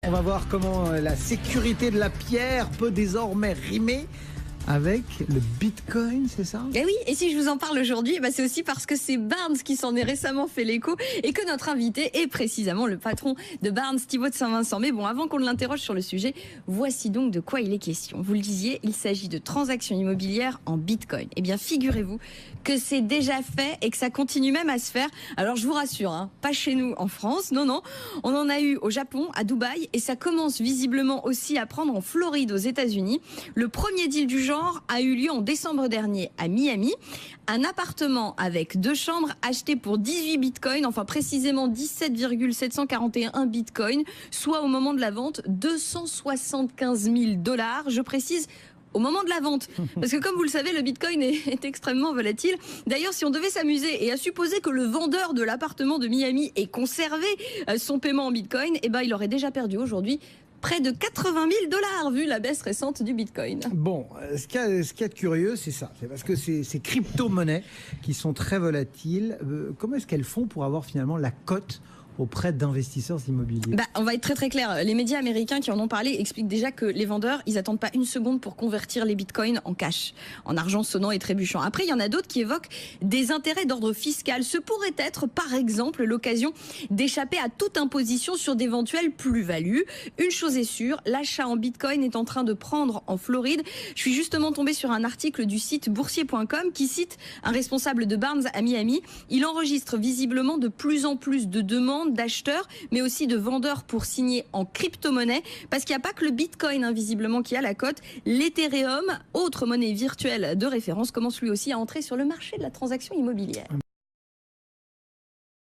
On va voir comment la sécurité de la pierre peut désormais rimer avec le Bitcoin, c'est ça? Et oui, et si je vous en parle aujourd'hui, c'est aussi parce que c'est Barnes qui s'en est récemment fait l'écho et que notre invité est précisément le patron de Barnes, Thibaut de Saint-Vincent. Mais bon, avant qu'on l'interroge sur le sujet, voici donc de quoi il est question. Vous le disiez, il s'agit de transactions immobilières en Bitcoin. Eh bien, figurez-vous que c'est déjà fait et que ça continue même à se faire. Alors, je vous rassure, pas chez nous en France, non. On en a eu au Japon, à Dubaï, et ça commence visiblement aussi à prendre en Floride, aux États-Unis. Le premier deal du genre a eu lieu en décembre dernier à Miami. Un appartement avec 2 chambres acheté pour 18 bitcoins, enfin précisément 17,741 bitcoins, soit au moment de la vente 275 000 $. Je précise, au moment de la vente. Parce que comme vous le savez, le Bitcoin est extrêmement volatile. D'ailleurs, si on devait s'amuser et à supposer que le vendeur de l'appartement de Miami ait conservé son paiement en Bitcoin, il aurait déjà perdu aujourd'hui près de 80 000 $, vu la baisse récente du Bitcoin. Bon, ce qu'il y a de curieux, c'est ça. C'est parce que ces crypto-monnaies qui sont très volatiles, comment est-ce qu'elles font pour avoir finalement la cote auprès d'investisseurs immobiliers? On va être très clair. Les médias américains qui en ont parlé expliquent déjà que les vendeurs, ils attendent pas une seconde pour convertir les bitcoins en cash, en argent sonnant et trébuchant. Après, il y en a d'autres qui évoquent des intérêts d'ordre fiscal. Ce pourrait être, par exemple, l'occasion d'échapper à toute imposition sur d'éventuelles plus-values. Une chose est sûre, l'achat en bitcoin est en train de prendre en Floride. Je suis justement tombée sur un article du site boursier.com qui cite un responsable de Barnes à Miami. Il enregistre visiblement de plus en plus de demandes d'acheteurs, mais aussi de vendeurs pour signer en crypto-monnaie, parce qu'il n'y a pas que le Bitcoin, visiblement, qui a la cote. L'Ethereum, autre monnaie virtuelle de référence, commence lui aussi à entrer sur le marché de la transaction immobilière.